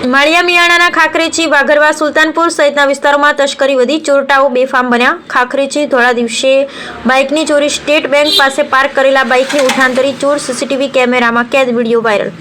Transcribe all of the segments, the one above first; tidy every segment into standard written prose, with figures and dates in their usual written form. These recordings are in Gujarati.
માળિયા મિયાણાના ખાખરેચી, વાઘરવા, સુલતાનપુર સહિતના વિસ્તારોમાં તસ્કરી વધી, ચોરટાઓ બેફામ બન્યા. ખાખરેચી ધોળા દિવસે બાઇકની ચોરી, સ્ટેટ બેંક પાસે પાર્ક કરેલા બાઇકની ઉઠાંતરી, ચોર સીસીટીવી કેમેરામાં કેદ, વિડીયો વાયરલ.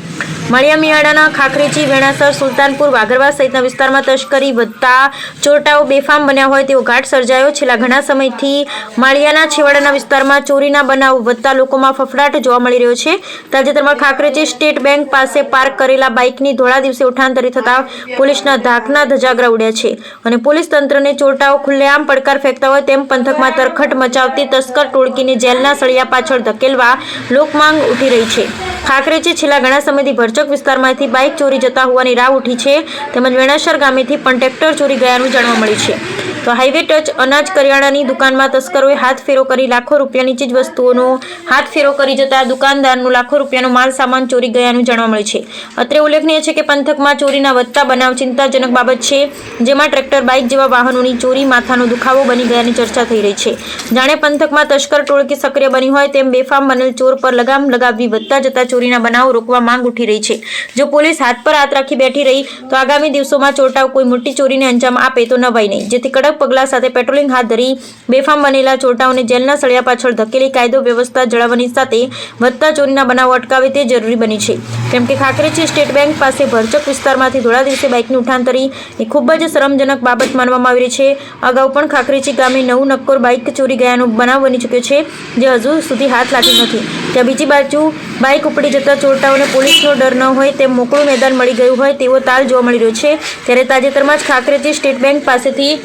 માળિયા મિયાણાના ખાખરેચી, વેણાસર, સુલતાનપુર, વાઘરવા સહિતના વિસ્તારમાં તસ્કરી વધતા ચોરટાઓ બેફામ બન્યા હોય તેવો ઘાટ સર્જાયો. છેલ્લા ઘણા સમયથી માળિયાના છેવાડાના વિસ્તારમાં ચોરીના બનાવ વધતા લોકોમાં ફફડાટ જોવા મળી રહ્યો છે. તાજેતરમાં ખાખરેચી સ્ટેટ બેંક પાસે પાર્ક કરેલા બાઇકની ધોળા દિવસે ઉઠાંતરી થતા પોલીસના ધાકના ધજાગરા ઉડ્યા છે અને પોલીસ તંત્રને ચોરટાઓ ખુલ્લેઆમ પડકાર ફેંકતા હોય તેમ પંથકમાં તરખટ મચાવતી તસ્કર ટોળકીને જેલના સળિયા પાછળ ધકેલવા લોકમાંગ ઉઠી રહી છે. ખાખરેચી છેલ્લા ઘણા સમયથી ભરચક વિસ્તારમાંથી બાઇક ચોરી જતા હોવાની રાવ ઉઠી છે. તેમજ વેણાસર ગામેથી પણ ટ્રેક્ટર ચોરી ગયાનું જાણવા મળ્યું છે. તો હાઈવે ટચ અનાજ કરિયાણાની દુકાનમાં તસ્કરોએ હાથફેરો કરી લાખો રૂપિયાની ચીજ વસ્તુઓનો હાથફેરો કરી જતા દુકાનદારનું લાખો રૂપિયાનો માલ સામાન ચોરી ગયાનું જાણવા મળે છે. અત્રે ઉલ્લેખનીય છે કે પંથકમાં ચોરીના વધતા બનાવ ચિંતાજનક બાબત છે, જેમાં ટ્રેક્ટર, બાઇક જેવા વાહનોની ચોરી માથાનો દુખાવો બની ગયાની ચર્ચા થઈ રહી છે. જાણે પંથકમાં તસ્કર ટોળકી સક્રિય બની હોય તેમ બેફામ બનેલ ચોર પર લગામ લગાવવી વધતા જતા ચોરીના બનાવો રોકવા માંગ ઉઠી રહી છે. જો પોલીસ હાથ પર હાથ રાખી બેઠી રહી તો આગામી દિવસોમાં ચોરટાઓ કોઈ મોટી ચોરીને અંજામ આપે તો નવાઈ નહીં, જેથી કડક પગલા સાથે પેટ્રોલિંગ હાથ ધરી બેફામ બનેલા ચોરટાઓને જેલના સળિયા પાછળ ધકેલી કાયદો વ્યવસ્થા જાળવવાની સાથે વધતા ચોરીના બનાવો અટકાવે તે જરૂરી બની છે. કેમ કે ખાખરેચી સ્ટેટ બેંક પાસે ભરચક વિસ્તારમાંથી ધોળા દિવસે બાઇકની ઉઠાંતરી એ ખૂબ જ શરમજનક બાબત માનવામાં આવી રહી છે. અગાઉ પણ ખાખરેચી ગામે 9 નક્કોર બાઇક ચોરી ગયાનો બનાવ બની ચૂક્યો છે, જે હજુ સુધી હાથ લાગી નથી. ત્યાં બીજી બાજુ બાઇક ઉપડી જતા ચોરટાઓને પોલીસનો ડર ન હોય તેમ મોકળું મેદાન મળી ગયું હોય તેવો તાલ જોવા મળી રહ્યો છે. ત્યારે તાજેતરમાં જ ખાખરેચી સ્ટેટ બેંક પાસેથી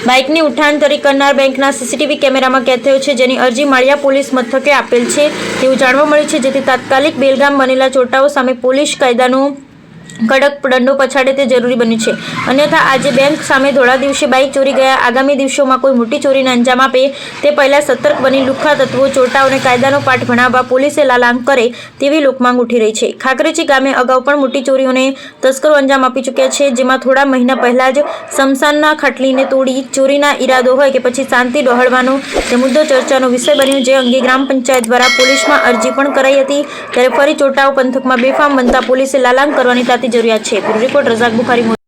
બાઇકની ઉઠાંતરી કરનાર બેંકના સીસીટીવી કેમેરામાં કેદ થયો છે, જેની અરજી માળિયા પોલીસ મથકે આપેલ છે તેવું જાણવા મળ્યું છે. જેથી તાત્કાલિક બેલગામ બનેલા ચોરટાઓ સામે પોલીસ કાયદાનો કડક દંડો પછાડે તે જરૂરી બન્યું છે. અન્યથા આજે બેંક સામે ધોળા દિવસે બાઇક ચોરી ગયા આગામી દિવસોમાં કોઈ મોટી ચોરીને અંજામ આપે તે પહેલા સતર્ક બની લુખ્ખા તત્વો ચોરટાઓને કાયદાનો પાઠ ભણાવવા પોલીસે લાલાંગ કરે તેવી લોકમાંગ ઉઠી રહી છે. ખાખરેચી ગામે અગાઉ પણ મોટી ચોરીઓને તસ્કરો અંજામ આપી ચૂક્યા છે, જેમાં થોડા મહિના પહેલા જ સમસાનના ખાટલીને તોડી ચોરીના ઈરાદો હોય કે પછી શાંતિ ડહોળવાનો તે મુદ્દો ચર્ચાનો વિષય બન્યો, જે અંગે ગ્રામ પંચાયત દ્વારા પોલીસમાં અરજી પણ કરાઈ હતી. ત્યારે ફરી ચોરટાઓ પંથકમાં બેફામ બનતા પોલીસે લાલાંગ કરવાની તાતી જરૂરિયાત છે. રિપોર્ટ રઝાક બુખારી.